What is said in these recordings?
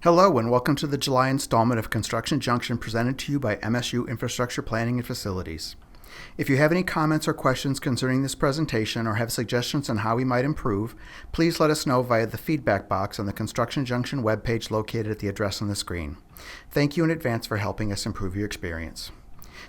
Hello and welcome to the July installment of Construction Junction presented to you by MSU Infrastructure Planning and Facilities. If you have any comments or questions concerning this presentation or have suggestions on how we might improve, please let us know via the feedback box on the Construction Junction webpage located at the address on the screen. Thank you in advance for helping us improve your experience.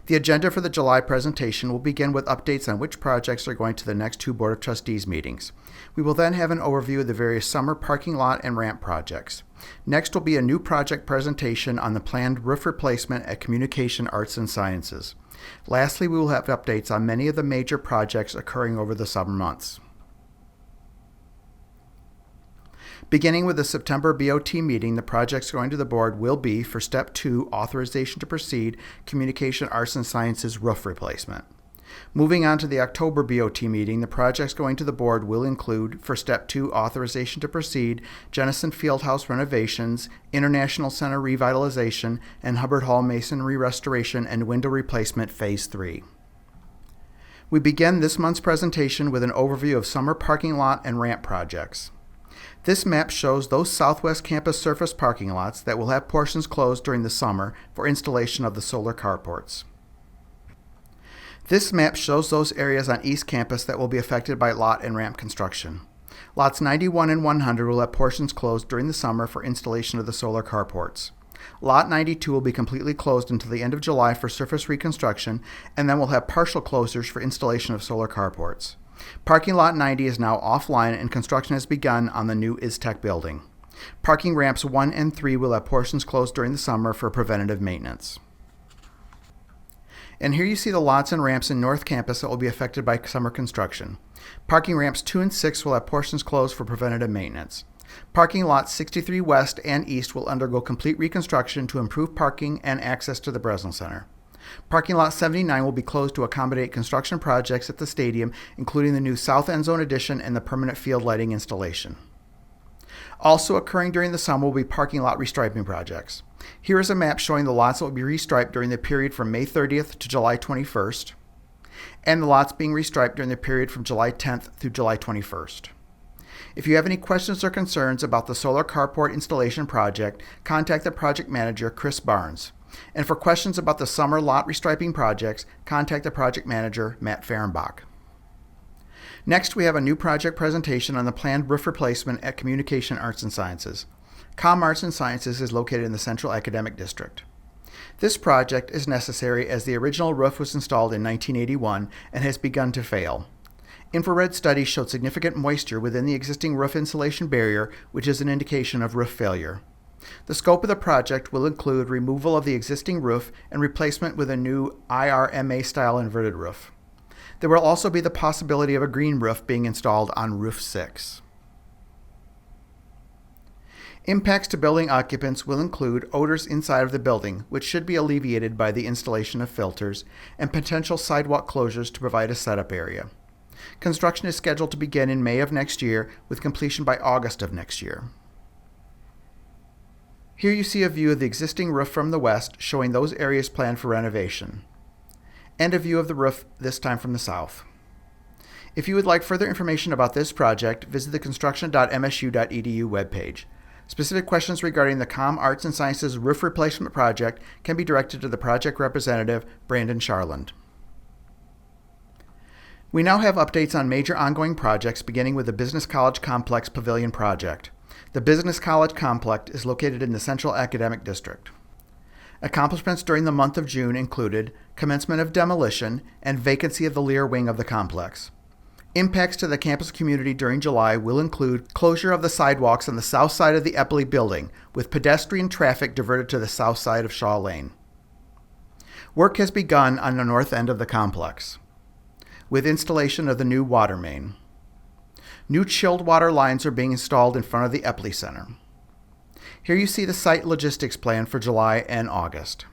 The agenda for the July presentation will begin with updates on which projects are going to the next two Board of Trustees meetings. We will then have an overview of the various summer parking lot and ramp projects. Next will be a new project presentation on the planned roof replacement at Communication Arts and Sciences. Lastly, we will have updates on many of the major projects occurring over the summer months. Beginning with the September BOT meeting, the projects going to the board will be, for Step 2, authorization to proceed, Communication Arts and Sciences roof replacement. Moving on to the October BOT meeting, the projects going to the board will include, for Step 2, authorization to proceed, Jennison Fieldhouse renovations, International Center revitalization, and Hubbard Hall masonry restoration and window replacement Phase 3. We begin this month's presentation with an overview of summer parking lot and ramp projects. This map shows those Southwest Campus surface parking lots that will have portions closed during the summer for installation of the solar carports. This map shows those areas on East Campus that will be affected by lot and ramp construction. Lots 91 and 100 will have portions closed during the summer for installation of the solar carports. Lot 92 will be completely closed until the end of July for surface reconstruction, and then will have partial closures for installation of solar carports. Parking lot 90 is now offline and construction has begun on the new ISTEC building. Parking ramps 1 and 3 will have portions closed during the summer for preventative maintenance. And here you see the lots and ramps in North Campus that will be affected by summer construction. Parking ramps 2 and 6 will have portions closed for preventative maintenance. Parking lots 63 West and East will undergo complete reconstruction to improve parking and access to the Breslin Center. Parking lot 79 will be closed to accommodate construction projects at the stadium, including the new South End Zone addition and the permanent field lighting installation. Also occurring during the summer will be parking lot restriping projects. Here is a map showing the lots that will be restriped during the period from May 30th to July 21st, and the lots being restriped during the period from July 10th through July 21st. If you have any questions or concerns about the solar carport installation project, contact the project manager, Chris Barnes. And for questions about the summer lot restriping projects, contact the project manager, Matt Fehrenbach. Next, we have a new project presentation on the planned roof replacement at Communication Arts and Sciences. Com Arts and Sciences is located in the Central Academic District. This project is necessary as the original roof was installed in 1981 and has begun to fail. Infrared studies showed significant moisture within the existing roof insulation barrier, which is an indication of roof failure. The scope of the project will include removal of the existing roof and replacement with a new IRMA-style inverted roof. There will also be the possibility of a green roof being installed on roof 6. Impacts to building occupants will include odors inside of the building, which should be alleviated by the installation of filters, and potential sidewalk closures to provide a setup area. Construction is scheduled to begin in May of next year, with completion by August of next year. Here you see a view of the existing roof from the west, showing those areas planned for renovation, and a view of the roof, this time from the south. If you would like further information about this project, visit the construction.msu.edu webpage. Specific questions regarding the Com Arts and Sciences roof replacement project can be directed to the project representative, Brandon Charland. We now have updates on major ongoing projects, beginning with the Business College Complex Pavilion project. The Business College Complex is located in the Central Academic District. Accomplishments during the month of June included commencement of demolition and vacancy of the Lear wing of the complex. Impacts to the campus community during July will include closure of the sidewalks on the south side of the Epley building, with pedestrian traffic diverted to the south side of Shaw Lane. Work has begun on the north end of the complex, with installation of the new water main. New chilled water lines are being installed in front of the Epley Center. Here you see the site logistics plan for July and August.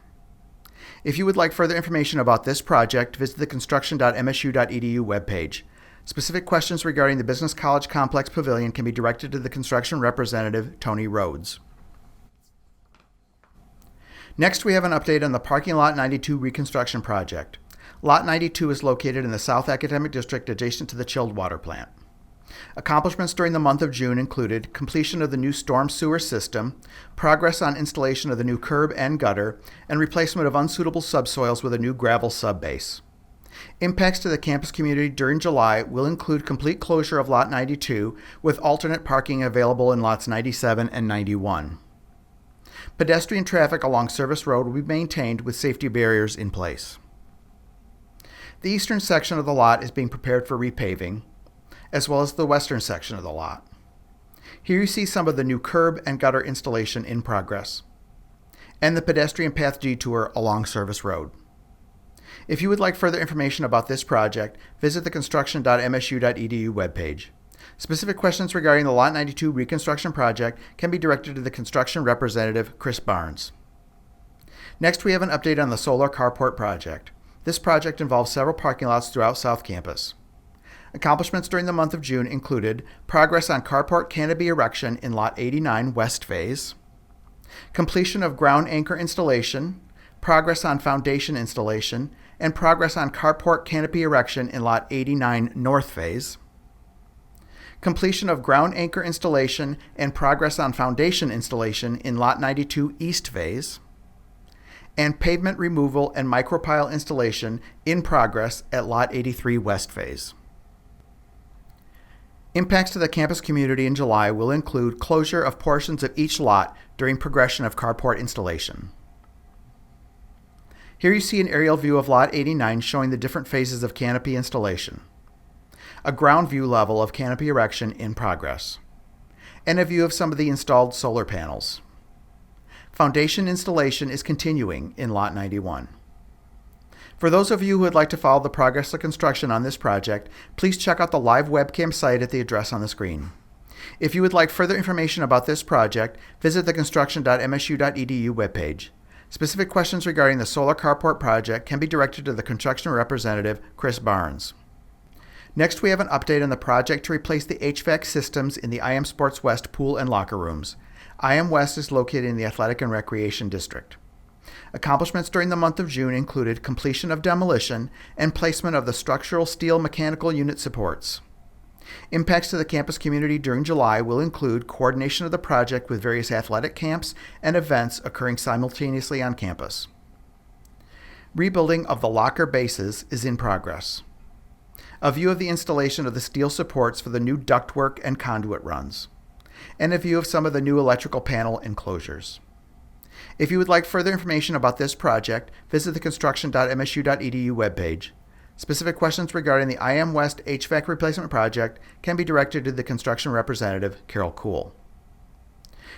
If you would like further information about this project, visit the construction.msu.edu webpage. Specific questions regarding the Business College Complex Pavilion can be directed to the construction representative, Tony Rhodes. Next, we have an update on the Parking Lot 92 reconstruction project. Lot 92 is located in the South Academic District adjacent to the chilled water plant. Accomplishments during the month of June included completion of the new storm sewer system, progress on installation of the new curb and gutter, and replacement of unsuitable subsoils with a new gravel subbase. Impacts to the campus community during July will include complete closure of Lot 92 with alternate parking available in Lots 97 and 91. Pedestrian traffic along Service Road will be maintained with safety barriers in place. The eastern section of the lot is being prepared for repaving, as well as the western section of the lot. Here you see some of the new curb and gutter installation in progress, and the pedestrian path detour along Service Road. If you would like further information about this project, visit the construction.msu.edu webpage. Specific questions regarding the Lot 92 reconstruction project can be directed to the construction representative, Chris Barnes. Next, we have an update on the solar carport project. This project involves several parking lots throughout South Campus. Accomplishments during the month of June included progress on carport canopy erection in Lot 89 West Phase, completion of ground anchor installation, progress on foundation installation, and progress on carport canopy erection in Lot 89 North Phase, completion of ground anchor installation and progress on foundation installation in Lot 92 East Phase, and pavement removal and micropile installation in progress at Lot 83 West Phase. Impacts to the campus community in July will include closure of portions of each lot during progression of carport installation. Here you see an aerial view of Lot 89 showing the different phases of canopy installation, a ground view level of canopy erection in progress, and a view of some of the installed solar panels. Foundation installation is continuing in Lot 91. For those of you who would like to follow the progress of construction on this project, please check out the live webcam site at the address on the screen. If you would like further information about this project, visit the construction.msu.edu webpage. Specific questions regarding the solar carport project can be directed to the construction representative, Chris Barnes. Next, we have an update on the project to replace the HVAC systems in the IM Sports West pool and locker rooms. IM West is located in the Athletic and Recreation District. Accomplishments during the month of June included completion of demolition and placement of the structural steel mechanical unit supports. Impacts to the campus community during July will include coordination of the project with various athletic camps and events occurring simultaneously on campus. Rebuilding of the locker bases is in progress. A view of the installation of the steel supports for the new ductwork and conduit runs, and a view of some of the new electrical panel enclosures. If you would like further information about this project, visit the construction.msu.edu webpage. Specific questions regarding the IM West HVAC replacement project can be directed to the construction representative, Carol Kuhl.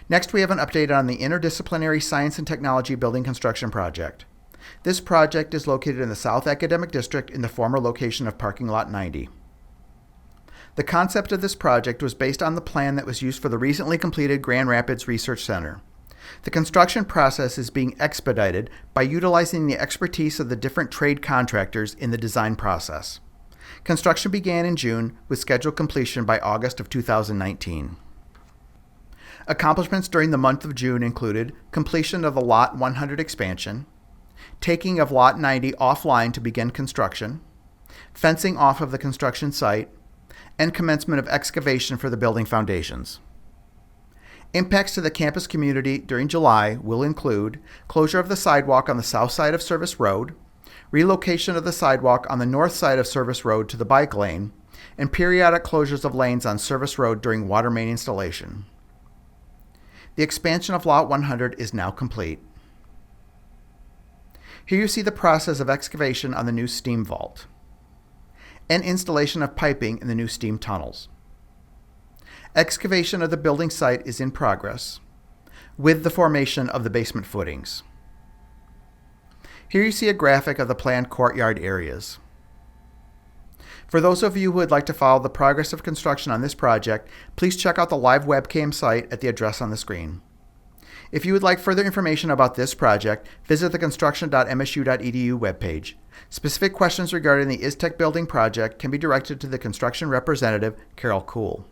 Next, we have an update on the Interdisciplinary Science and Technology building construction project. This project is located in the South Academic District in the former location of Parking Lot 90. The concept of this project was based on the plan that was used for the recently completed Grand Rapids Research Center. The construction process is being expedited by utilizing the expertise of the different trade contractors in the design process. Construction began in June with scheduled completion by August of 2019. Accomplishments during the month of June included completion of the Lot 100 expansion, taking of Lot 90 offline to begin construction, fencing off of the construction site, and commencement of excavation for the building foundations. Impacts to the campus community during July will include closure of the sidewalk on the south side of Service Road, relocation of the sidewalk on the north side of Service Road to the bike lane, and periodic closures of lanes on Service Road during water main installation. The expansion of Lot 100 is now complete. Here you see the process of excavation on the new steam vault and installation of piping in the new steam tunnels. Excavation of the building site is in progress, with the formation of the basement footings. Here you see a graphic of the planned courtyard areas. For those of you who would like to follow the progress of construction on this project, please check out the live webcam site at the address on the screen. If you would like further information about this project, visit the construction.msu.edu webpage. Specific questions regarding the ISTEC building project can be directed to the construction representative, Carol Kuhl.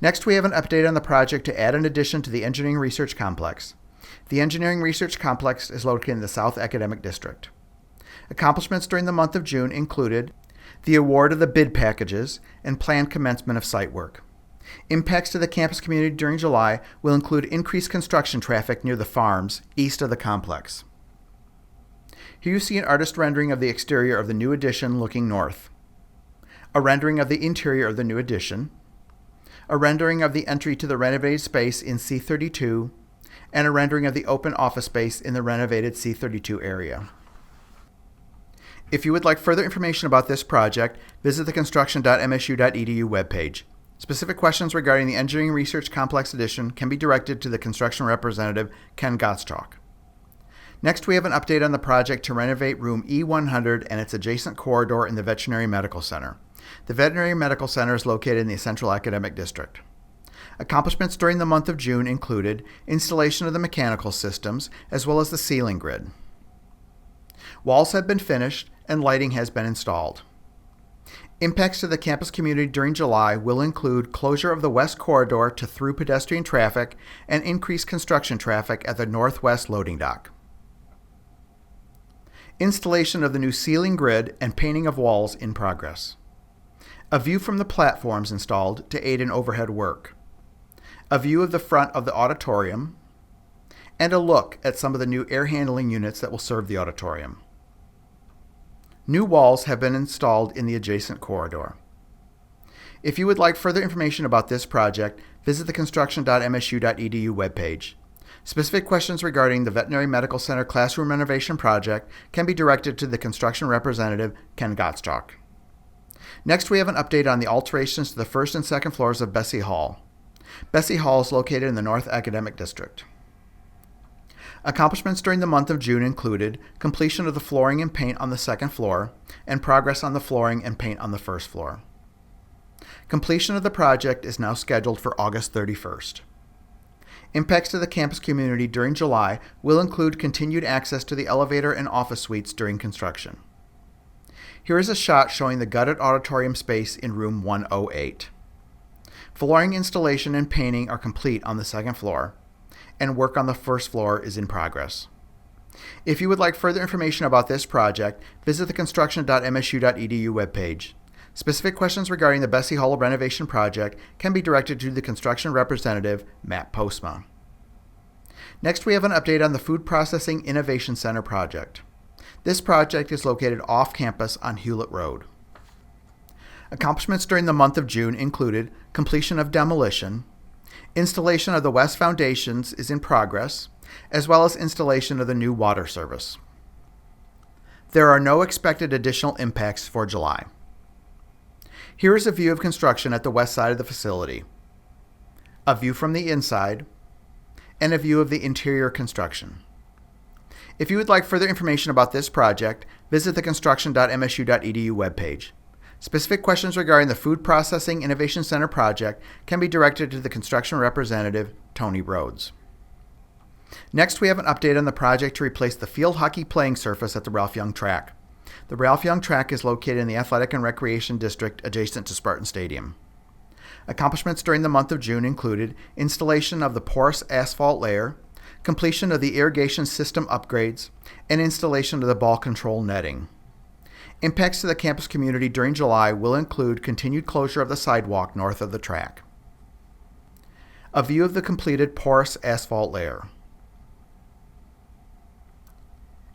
Next, we have an update on the project to add an addition to the Engineering Research Complex. The Engineering Research Complex is located in the South Academic District. Accomplishments during the month of June included the award of the bid packages, and planned commencement of site work. Impacts to the campus community during July will include increased construction traffic near the farms east of the complex. Here you see an artist rendering of the exterior of the new addition looking north, a rendering of the interior of the new addition, a rendering of the entry to the renovated space in C32, and a rendering of the open office space in the renovated C32 area. If you would like further information about this project, visit the construction.msu.edu webpage. Specific questions regarding the Engineering Research Complex addition can be directed to the construction representative, Ken Gottschalk. Next, we have an update on the project to renovate room E100 and its adjacent corridor in the Veterinary Medical Center. The Veterinary Medical Center is located in the Central Academic District. Accomplishments during the month of June included installation of the mechanical systems as well as the ceiling grid. Walls have been finished and lighting has been installed. Impacts to the campus community during July will include closure of the west corridor to through pedestrian traffic and increased construction traffic at the northwest loading dock. Installation of the new ceiling grid and painting of walls in progress. A view from the platforms installed to aid in overhead work. A view of the front of the auditorium, and a look at some of the new air handling units that will serve the auditorium. New walls have been installed in the adjacent corridor. If you would like further information about this project, visit the construction.msu.edu webpage. Specific questions regarding the Veterinary Medical Center classroom renovation project can be directed to the construction representative, Ken Gottschalk. Next, we have an update on the alterations to the first and second floors of Bessey Hall. Bessey Hall is located in the North Academic District. Accomplishments during the month of June included completion of the flooring and paint on the second floor and progress on the flooring and paint on the first floor. Completion of the project is now scheduled for August 31st. Impacts to the campus community during July will include continued access to the elevator and office suites during construction. Here is a shot showing the gutted auditorium space in room 108. Flooring installation and painting are complete on the second floor, and work on the first floor is in progress. If you would like further information about this project, visit the construction.msu.edu webpage. Specific questions regarding the Bessey Hall renovation project can be directed to the construction representative, Matt Postma. Next, we have an update on the Food Processing Innovation Center project. This project is located off campus on Hulett Road. Accomplishments during the month of June included completion of demolition, installation of the west foundations is in progress, as well as installation of the new water service. There are no expected additional impacts for July. Here is a view of construction at the west side of the facility, a view from the inside, and a view of the interior construction. If you would like further information about this project, visit the construction.msu.edu webpage. Specific questions regarding the Food Processing Innovation Center project can be directed to the construction representative, Tony Rhodes. Next, we have an update on the project to replace the field hockey playing surface at the Ralph Young track. The Ralph Young track is located in the Athletic and Recreation District adjacent to Spartan Stadium. Accomplishments during the month of June included installation of the porous asphalt layer, completion of the irrigation system upgrades, and installation of the ball control netting. Impacts to the campus community during July will include continued closure of the sidewalk north of the track. A view of the completed porous asphalt layer.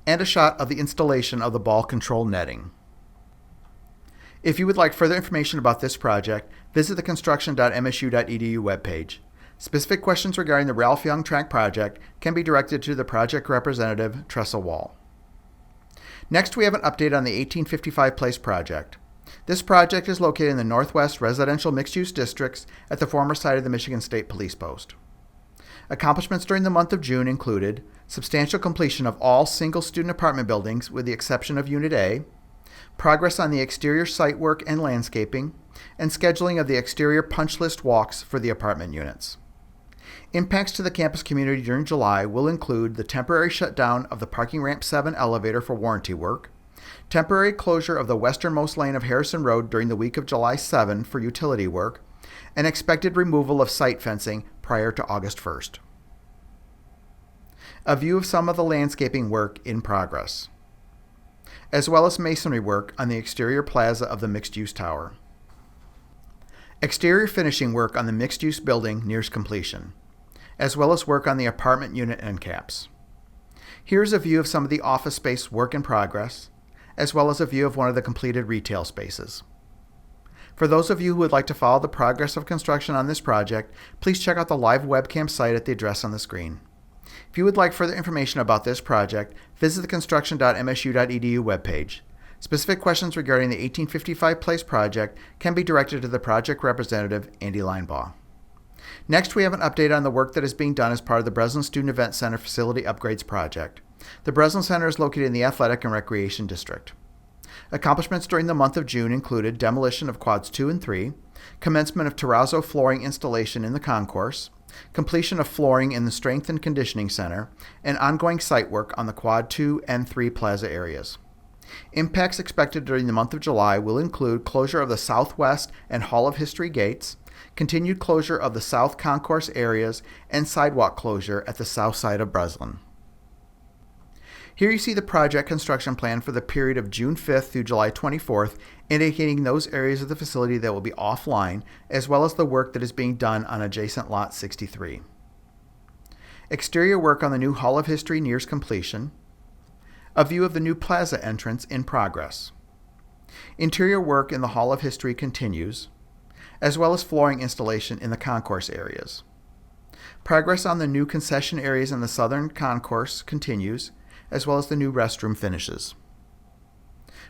And a shot of the installation of the ball control netting. If you would like further information about this project, visit the construction.msu.edu webpage. Specific questions regarding the Ralph Young track project can be directed to the project representative, Tressa Wall. Next, we have an update on the 1855 Place project. This project is located in the Northwest Residential Mixed-Use Districts at the former site of the Michigan State Police Post. Accomplishments during the month of June included substantial completion of all single student apartment buildings with the exception of Unit A, progress on the exterior site work and landscaping, and scheduling of the exterior punch list walks for the apartment units. Impacts to the campus community during July will include the temporary shutdown of the Parking Ramp 7 elevator for warranty work, temporary closure of the westernmost lane of Harrison Road during the week of July 7 for utility work, and expected removal of site fencing prior to August 1st. A view of some of the landscaping work in progress. as well as masonry work on the exterior plaza of the mixed-use tower. Exterior finishing work on the mixed-use building nears completion, as well as work on the apartment unit end caps. Here's a view of some of the office space work in progress, as well as a view of one of the completed retail spaces. For those of you who would like to follow the progress of construction on this project, please check out the live webcam site at the address on the screen. If you would like further information about this project, visit the construction.msu.edu webpage. Specific questions regarding the 1855 Place project can be directed to the project representative, Andy Linebaugh. Next, we have an update on the work that is being done as part of the Breslin Student Events Center facility upgrades project. The Breslin Center is located in the Athletic and Recreation District. Accomplishments during the month of June included demolition of quads 2 and 3, commencement of terrazzo flooring installation in the concourse, completion of flooring in the Strength and Conditioning Center, and ongoing site work on the quad 2 and 3 plaza areas. Impacts expected during the month of July will include closure of the Southwest and Hall of History gates, continued closure of the South Concourse areas, and sidewalk closure at the south side of Breslin. Here you see the project construction plan for the period of June 5th through July 24th, indicating those areas of the facility that will be offline, as well as the work that is being done on adjacent Lot 63. Exterior work on the new Hall of History nears completion. A view of the new plaza entrance in progress. Interior work in the Hall of History continues, as well as flooring installation in the concourse areas. Progress on the new concession areas in the southern concourse continues, as well as the new restroom finishes.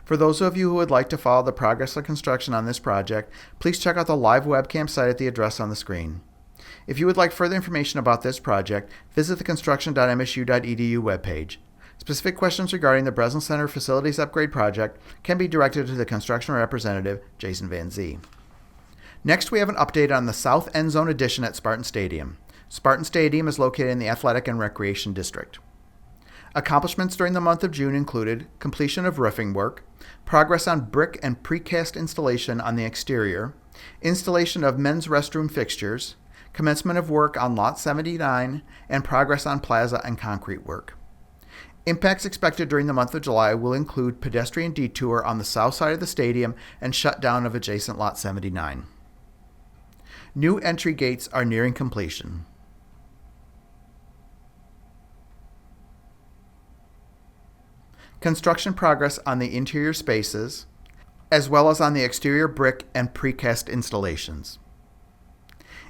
For those of you who would like to follow the progress of construction on this project, please check out the live webcam site at the address on the screen. If you would like further information about this project, visit the construction.msu.edu webpage. Specific questions regarding the Breslin Center Facilities Upgrade Project can be directed to the construction representative, Jason Van Zee. Next, we have an update on the South End Zone addition at Spartan Stadium. Spartan Stadium is located in the Athletic and Recreation District. Accomplishments during the month of June included completion of roofing work, progress on brick and precast installation on the exterior, installation of men's restroom fixtures, commencement of work on Lot 79, and progress on plaza and concrete work. Impacts expected during the month of July will include pedestrian detour on the south side of the stadium and shutdown of adjacent Lot 79. New entry gates are nearing completion. Construction progress on the interior spaces, as well as on the exterior brick and precast installations.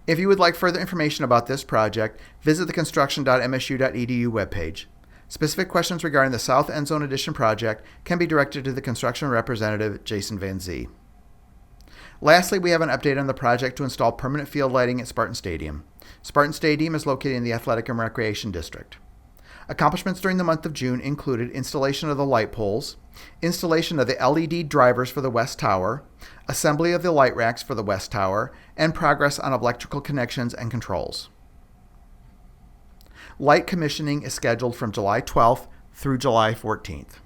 If you would like further information about this project, visit the construction.msu.edu webpage. Specific questions regarding the South End Zone Addition project can be directed to the construction representative, Jason Van Zee. Lastly, we have an update on the project to install permanent field lighting at Spartan Stadium. Spartan Stadium is located in the Athletic and Recreation District. Accomplishments during the month of June included installation of the light poles, installation of the LED drivers for the West Tower, assembly of the light racks for the West Tower, and progress on electrical connections and controls. Light commissioning is scheduled from July 12th through July 14th.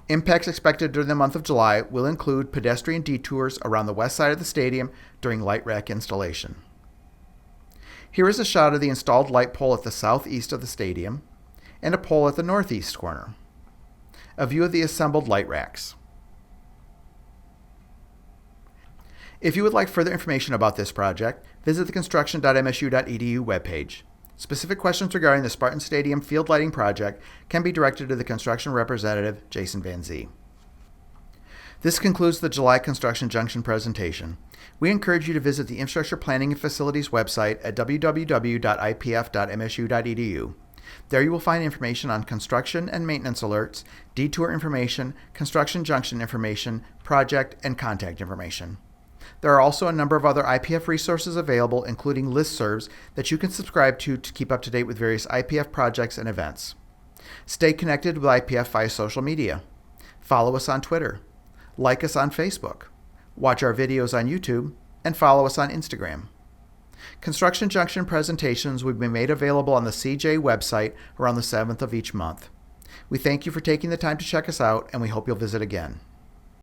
Impacts expected during the month of July will include pedestrian detours around the west side of the stadium during light rack installation. Here is a shot of the installed light pole at the southeast of the stadium and a pole at the northeast corner. A view of the assembled light racks. If you would like further information about this project, visit the construction.msu.edu webpage. Specific questions regarding the Spartan Stadium field lighting project can be directed to the construction representative, Jason Van Zee. This concludes the July Construction Junction presentation. We encourage you to visit the Infrastructure Planning and Facilities website at www.ipf.msu.edu. There you will find information on construction and maintenance alerts, detour information, construction junction information, project, and contact information. There are also a number of other IPF resources available, including listservs that you can subscribe to keep up to date with various IPF projects and events. Stay connected with IPF via social media. Follow us on Twitter. Like us on Facebook. Watch our videos on YouTube, and follow us on Instagram. Construction Junction presentations will be made available on the CJ website around the 7th of each month. We thank you for taking the time to check us out, and we hope you'll visit again.